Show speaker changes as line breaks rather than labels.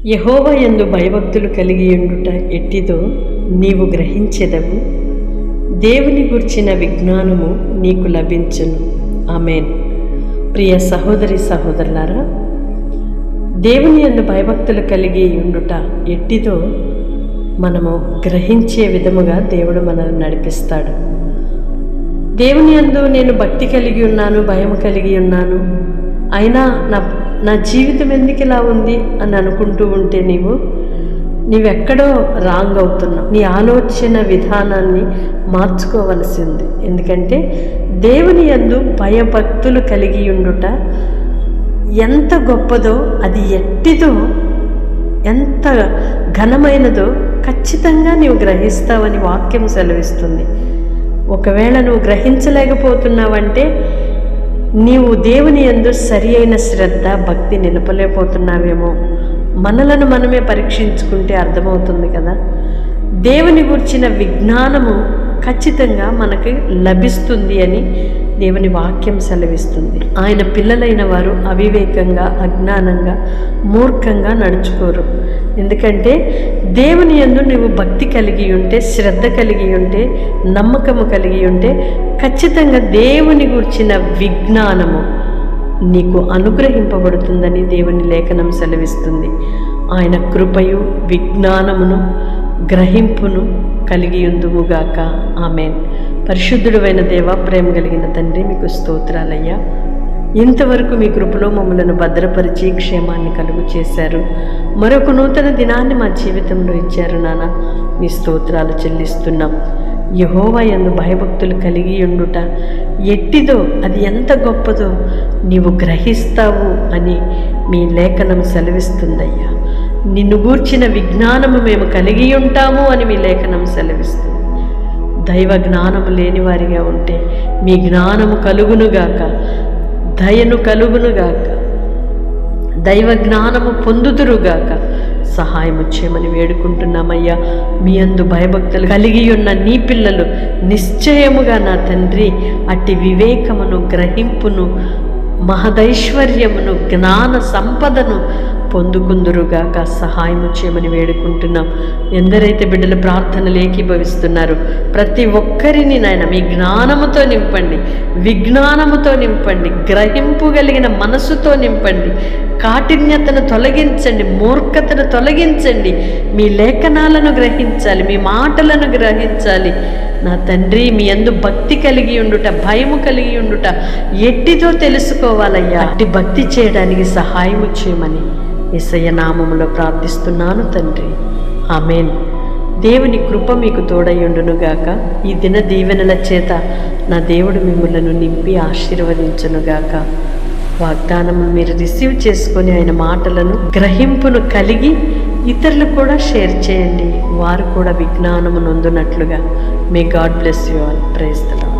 యెహోవా యందు భయభక్తులు కలిగియుండుట ఎట్టిదో నీవు గ్రహించెదవు. దేవుని గూర్చిన విజ్ఞానము నీకు లభించును. ఆమేన్. ప్రియ సహోదరి సహోదరులారా, దేవుని యందు భయభక్తులు కలిగి ఉండుట ఎట్టిదో మనము గ్రహించే విధముగా దేవుడు మనల్ని నడిపిస్తాడు. దేవుని యందు నేను భక్తి కలిగి ఉన్నాను, భయం కలిగి ఉన్నాను, అయినా నా జీవితం ఎందుకు ఇలా ఉంది అని అనుకుంటూ ఉంటే నీవెక్కడో రాంగ్ అవుతున్నావు. నీ ఆలోచన విధానాన్ని మార్చుకోవలసి ఉంది. ఎందుకంటే దేవుని యందు భయభక్తులు కలిగి ఉండుట ఎంత గొప్పదో, అది ఎట్టిదో, ఎంత ఘనమైనదో ఖచ్చితంగా నీవు గ్రహిస్తావని వాక్యం సెలవిస్తుంది. ఒకవేళ నువ్వు గ్రహించలేకపోతున్నావంటే నీవు దేవుని యందు సరి అయిన శ్రద్ధ, భక్తి నిలపలేకపోతున్నావేమో. మనలను మనమే పరీక్షించుకుంటే అర్థమవుతుంది కదా. దేవుని గురించిన విజ్ఞానము ఖచ్చితంగా మనకి లభిస్తుంది అని దేవుని వాక్యం సెలవిస్తుంది. ఆయన పిల్లలైన వారు అవివేకంగా, అజ్ఞానంగా, మూర్ఖంగా నడుచుకోరు. ఎందుకంటే దేవుని యందు నువ్వు భక్తి కలిగి ఉంటే, శ్రద్ధ కలిగి ఉంటే, నమ్మకము కలిగి ఉంటే ఖచ్చితంగా దేవుని గురించిన విజ్ఞానము నీకు అనుగ్రహింపబడుతుందని దేవుని లేఖనం సెలవిస్తుంది. ఆయన కృపయు విజ్ఞానమును గ్రహింపును కలిగి ఉందుముగాక. ఆమేన్. పరిశుద్ధుడైన దేవ, ప్రేమ కలిగిన తండ్రి, మీకు స్తోత్రాలయ్యా. ఇంతవరకు మీ కృపలో మమ్మలను భద్రపరిచి క్షేమాన్ని కలుగు చేశారు. మరొక నూతన దినాన్ని మా జీవితంలో ఇచ్చారు నాన్న. మీ స్తోత్రాలు చెల్లిస్తున్నాం. యెహోవా యందు భయభక్తులు కలిగి ఉండుట ఎట్టిదో, అది ఎంత గొప్పదో నీవు గ్రహిస్తావు అని మీ లేఖనం సెలవిస్తుందయ్యా. నిన్ను గూర్చిన విజ్ఞానము మేము కలిగి ఉంటాము అని మీ లేఖనం సెలవిస్తుంది. దైవ జ్ఞానము లేని వారిగా ఉంటే మీ జ్ఞానము కలుగునుగాక, దయను కలుగునుగాక, దైవ జ్ఞానము పొందుదురుగాక. సహాయము చేయమని వేడుకుంటున్నామయ్యా. మీ యందు భయభక్తులు కలిగి ఉన్న నీ పిల్లలు నిశ్చయముగా నా తండ్రి అట్టి వివేకమును, గ్రహింపును, మహదైశ్వర్యమును, జ్ఞాన సంపదను పొందుకుందురుగాక. సహాయము చేయమని వేడుకుంటున్నాం. ఎందరైతే బిడ్డలు ప్రార్థనలు ఏకీభవిస్తున్నారు ప్రతి ఒక్కరిని నాయన మీ జ్ఞానముతో నింపండి, విజ్ఞానముతో నింపండి, గ్రహింపు కలిగిన మనసుతో నింపండి. కాఠిన్యతను తొలగించండి, మూర్ఖతను తొలగించండి. మీ లేఖనాలను గ్రహించాలి, మీ మాటలను గ్రహించాలి నా తండ్రి. మీ యందు భక్తి కలిగి ఉండుట, భయము కలిగి ఉండుట ఎట్టిదో తెలుసుకోవాలయ్యా. అట్టి భక్తి చేయడానికి సహాయము చేయమని యేసయ్య నామములో ప్రార్థిస్తున్నాను తండ్రి. ఆమేన్. దేవుని కృప మీకు తోడయుండునుగాక. ఈ దిన దీవెనల చేత నా దేవుడు మిమ్మలను నింపి ఆశీర్వదించునుగాక. వాగ్దానము మీరు రిసీవ్ చేసుకొని ఆయన మాటలను గ్రహింపును కలిగి ఇతరులు కూడా షేర్ చేయండి. వారు కూడా విజ్ఞానము నొందునట్లుగా. May God bless you all. Praise the lord.